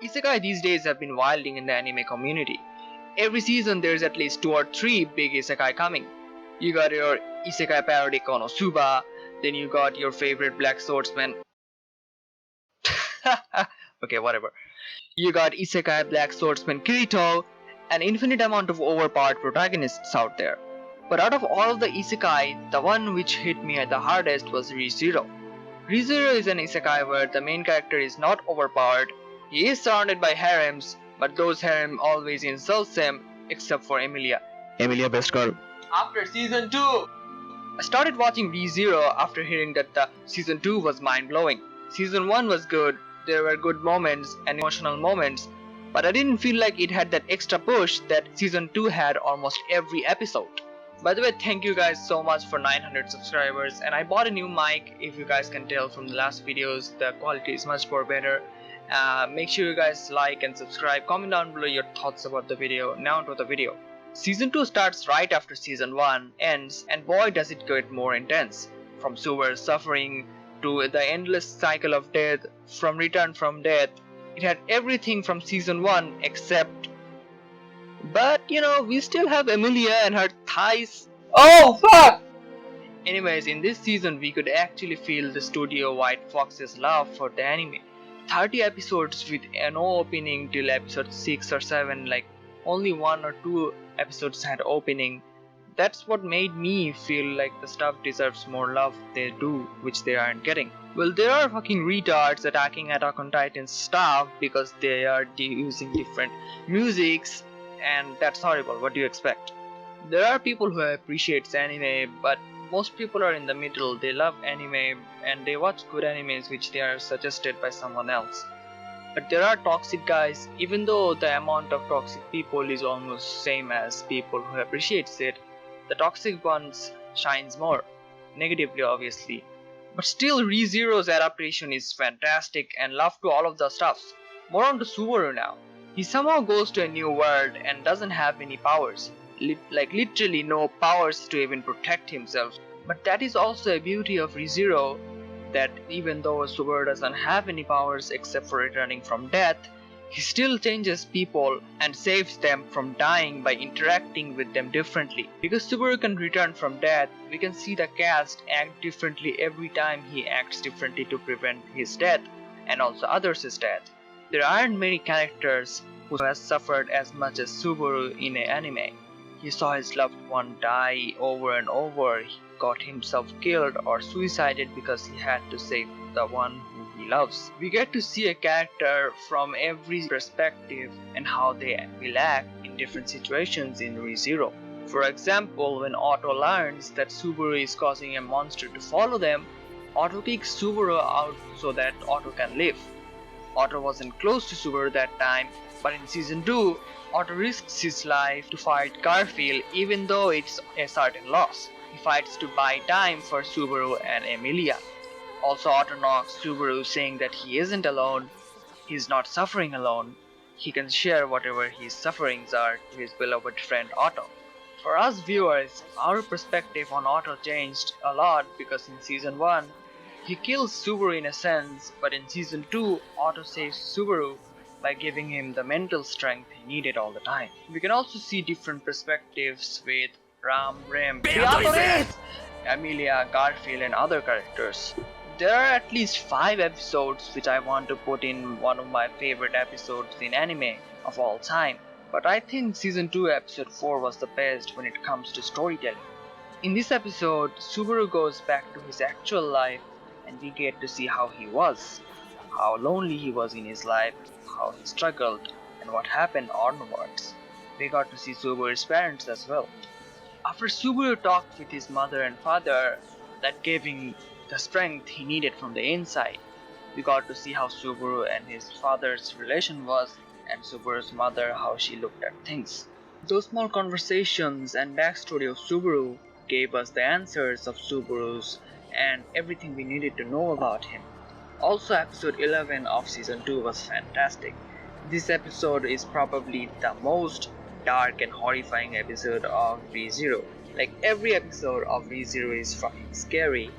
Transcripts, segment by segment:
Isekai these days have been wilding in the anime community. Every season there's at least 2 or 3 big isekai coming. You got your isekai parody Konosuba, then you got your favorite black swordsman. Okay, whatever. You got isekai black swordsman Kirito, an infinite amount of overpowered protagonists out there. But out of all of the isekai, the one which hit me at the hardest was ReZero. ReZero is an isekai where the main character is not overpowered. He is surrounded by harems, but those harem always insults him, except for Emilia. Emilia best girl. After season 2! I started watching ReZero after hearing that the season 2 was mind-blowing. Season 1 was good, there were good moments and emotional moments, but I didn't feel like it had that extra push that season 2 had almost every episode. By the way, thank you guys so much for 900 subscribers, and I bought a new mic. If you guys can tell from the last videos, the quality is much more better. Make sure you guys like and subscribe, comment down below your thoughts about the video. Now to the video. Season 2 starts right after season 1 ends, and boy does it get more intense. From Subaru's suffering to the endless cycle of death, from return from death, it had everything from season 1 except... But you know, we still have Emilia and her thighs. Oh fuck! Anyways, in this season we could actually feel the studio White Fox's love for the anime. 30 episodes with no opening till episode 6 or 7, like only 1 or 2 episodes had opening. That's what made me feel like the stuff deserves more love they do, which they aren't getting. Well, there are fucking retards attacking Attack on Titan's staff because they are using different musics, and that's horrible. What do you expect? There are people who appreciate anime, but most people are in the middle. They love anime and they watch good animes which they are suggested by someone else. But there are toxic guys. Even though the amount of toxic people is almost same as people who appreciates it, the toxic ones shines more. Negatively obviously. But still ReZero's adaptation is fantastic and love to all of the stuffs. More on to Subaru now. He somehow goes to a new world and doesn't have any powers. Like literally no powers to even protect himself. But that is also a beauty of ReZero, that even though Subaru doesn't have any powers except for returning from death, he still changes people and saves them from dying by interacting with them differently. Because Subaru can return from death, we can see the cast act differently every time he acts differently to prevent his death and also others' death. There aren't many characters who has suffered as much as Subaru in an anime. He saw his loved one die over and over, he got himself killed or suicided because he had to save the one who he loves. We get to see a character from every perspective and how they will act in different situations in ReZero. For example, when Otto learns that Subaru is causing a monster to follow them, Otto kicks Subaru out so that Otto can live. Otto wasn't close to Subaru that time, but in season 2, Otto risks his life to fight Garfield even though it's a certain loss. He fights to buy time for Subaru and Emilia. Also Otto knocks Subaru saying that he isn't alone, he's not suffering alone, he can share whatever his sufferings are to his beloved friend Otto. For us viewers, our perspective on Otto changed a lot because in season 1, he kills Subaru in a sense, but in season 2, Otto saves Subaru by giving him the mental strength he needed all the time. We can also see different perspectives with Ram, Rem, Emilia, Garfield and other characters. There are at least 5 episodes which I want to put in one of my favorite episodes in anime of all time, but I think season 2 episode 4 was the best when it comes to storytelling. In this episode, Subaru goes back to his actual life and we get to see how he was, how lonely he was in his life, how he struggled, and what happened onwards. We got to see Subaru's parents as well. After Subaru talked with his mother and father, that gave him the strength he needed from the inside. We got to see how Subaru and his father's relation was, and Subaru's mother how she looked at things. Those small conversations and backstory of Subaru gave us the answers of Subaru's and everything we needed to know about him. Also, episode 11 of season 2 was fantastic. This episode is probably the most dark and horrifying episode of ReZero. Like every episode of ReZero is fucking scary,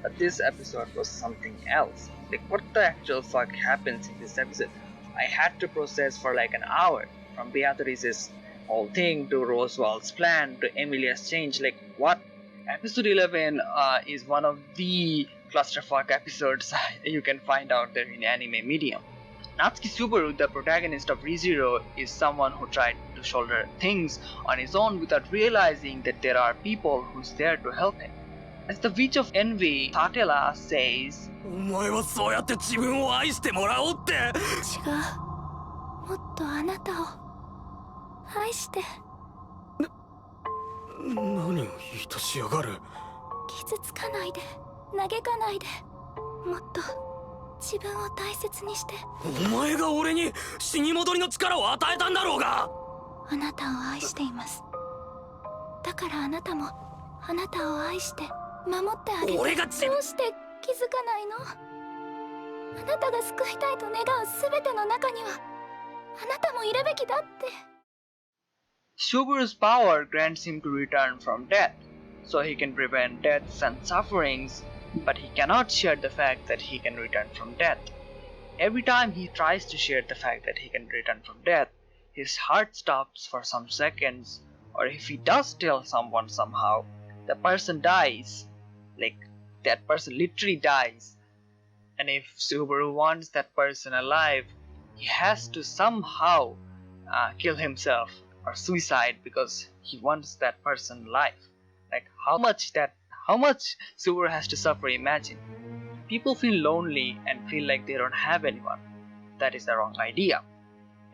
but this episode was something else. Like what the actual fuck happens in this episode? I had to process for like an hour, from Beatrice's whole thing to Roswell's plan to Emilia's change. Like, what? Episode 11 is one of the clusterfuck episodes you can find out there in anime medium. Natsuki Subaru, the protagonist of ReZero, is someone who tried to shoulder things on his own without realizing that there are people who's there to help him. As the Witch of Envy, Tatela says, お前はそうやって自分を愛してもらおうって。違う。もっとあなたを愛して。何を言いとしやがる。傷つかないで、嘆かないで。もっと自分を大切にして。お前が俺に死に戻りの力を与えたんだろうが。あなたを愛しています。だからあなたもあなたを愛して守ってあげて。俺がどうして気づかないの？あなたが救いたいと願うすべての中にはあなたもいるべきだって。Subaru's power grants him to return from death, so he can prevent deaths and sufferings, but he cannot share the fact that he can return from death. Every time he tries to share the fact that he can return from death, his heart stops for some seconds, or if he does tell someone somehow, the person dies. Like, that person literally dies. And if Subaru wants that person alive, he has to somehow kill himself or suicide because he wants that person alive. Like, how much Subaru has to suffer, imagine. People feel lonely and feel like they don't have anyone. That is the wrong idea.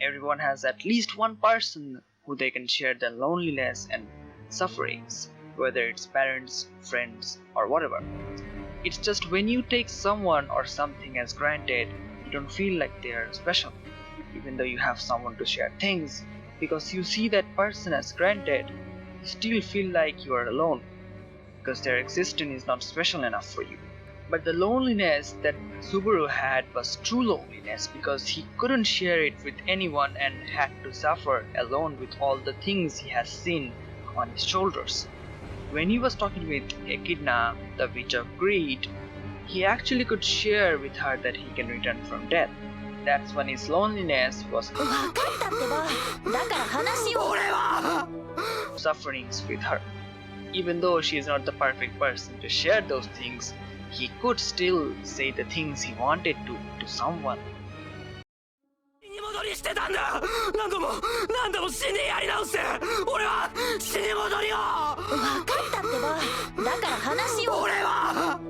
Everyone has at least one person who they can share their loneliness and sufferings, whether it's parents, friends, or whatever. It's just when you take someone or something as granted, you don't feel like they are special, even though you have someone to share things. Because you see that person as granted, you still feel like you are alone, because their existence is not special enough for you. But the loneliness that Subaru had was true loneliness, because he couldn't share it with anyone and had to suffer alone with all the things he has seen on his shoulders. When he was talking with Echidna, the Witch of Greed, he actually could share with her that he can return from death. That's when his loneliness was sufferings with her. Even though she is not the perfect person to share those things, he could still say the things he wanted to someone. 死に戻りしてたんだ。何度も死んでやり直して。俺は死に戻りを。分かったってば。だから話を。俺は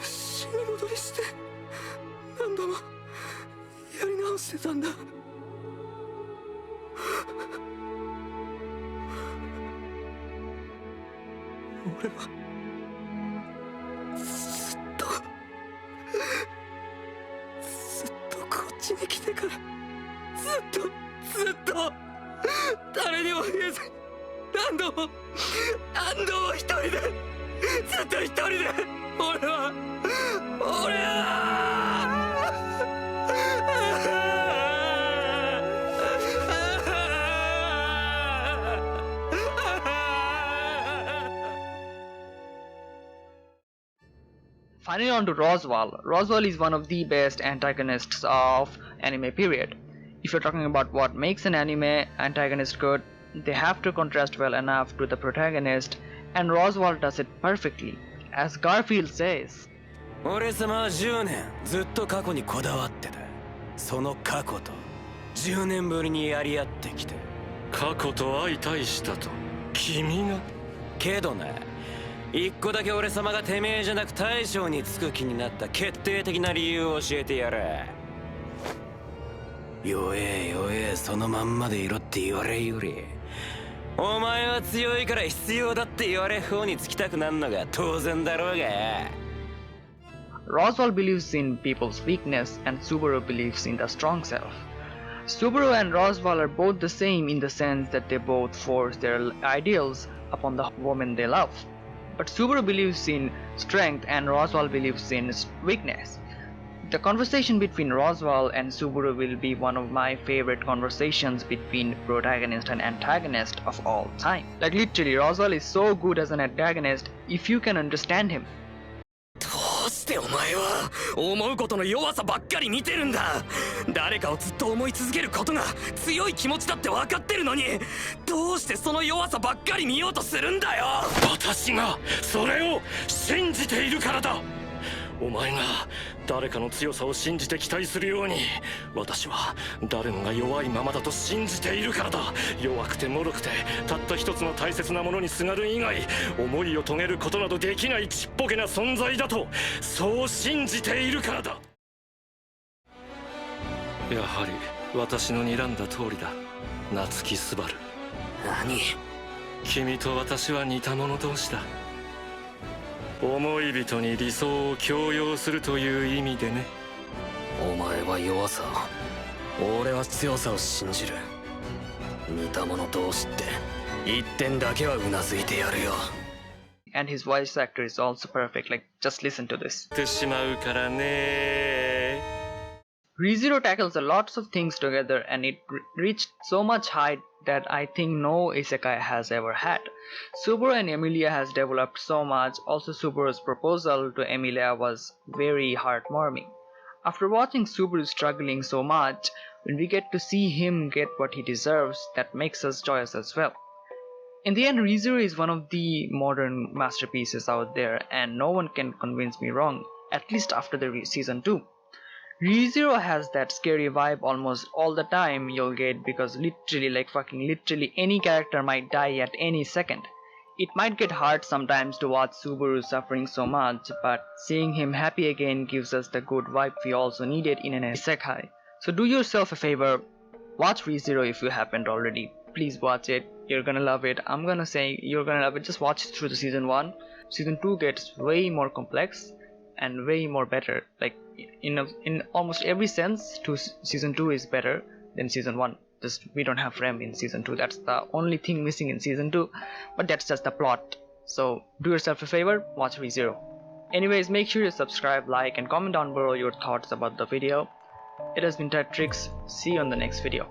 死に戻りして何度もやり直してたんだ。俺はずっとこっちに来てからずっと誰にも言えず何度も一人でずっと一人で俺はFinally on to Roswell. Roswell is one of the best antagonists of anime period. If you're talking about what makes an anime antagonist good, they have to contrast well enough to the protagonist, and Roswell does it perfectly. As Garfield says, 俺様は10年ずっと過去にこだわってた。その過去と10年ぶりにやり合ってきて。過去と相対したと君が。けどな、一個だけ俺様がてめえじゃなく大将につく気になった決定的な理由を教えてやる。弱えそのまんまでいろって言われるより、お前は強いから必要だって言われる方につきたくなんのが当然だろうが。Roswell believes in people's weakness and Subaru believes in the strong self. Subaru and Roswell are both the same in the sense that they both force their ideals upon the woman they love. But Subaru believes in strength and Roswell believes in weakness. The conversation between Roswell and Subaru will be one of my favorite conversations between protagonist and antagonist of all time. Like literally, Roswell is so good as an antagonist if you can understand him. どうししてお前は思うことの弱さばっかり見てるんだ。誰かをずっと思い続けることが強い気持ちだって分かってるのに、どうしてその弱さばっかり見ようとするんだよ。私がそれを信じているからだ。お前が誰かの強さを信じて期待するように、私は誰もが弱いままだと信じているからだ。弱くて脆くてたった一つの大切なものにすがる以外思いを遂げることなどできないちっぽけな存在だと、そう信じているからだ。やはり私の睨んだ通りだ、夏木スバル。何？君と私は似た者同士だ。思い人に理想を強要するという意味でね。お前は弱さを、俺は強さを信じる。似た者同士って一点だけはうなずいてやるよ。 And his voice actor is also perfect, like just listen to this. ってしまうからね。ReZero tackles a lots of things together and it reached so much height that I think no isekai has ever had. Subaru and Emilia has developed so much. Also Subaru's proposal to Emilia was very heartwarming. After watching Subaru struggling so much, when we get to see him get what he deserves, that makes us joyous as well. In the end, ReZero is one of the modern masterpieces out there and no one can convince me wrong, at least after the season 2. ReZero has that scary vibe almost all the time you'll get, because literally, like fucking literally, any character might die at any second. It might get hard sometimes to watch Subaru suffering so much, but seeing him happy again gives us the good vibe we also needed in an isekai. So do yourself a favor, watch ReZero if you haven't already. Please watch it, you're gonna love it. I'm gonna say you're gonna love it. Just watch it through the season 1. Season 2 gets way more complex and way more better. Like in almost every sense, season 2 is better than season 1. Just we don't have Rem in season 2. That's the only thing missing in season 2, but that's just the plot. So do yourself a favor, watch ReZero. Anyways, make sure you subscribe, like and comment down below your thoughts about the video. It has been Tetrix. See you on the next video.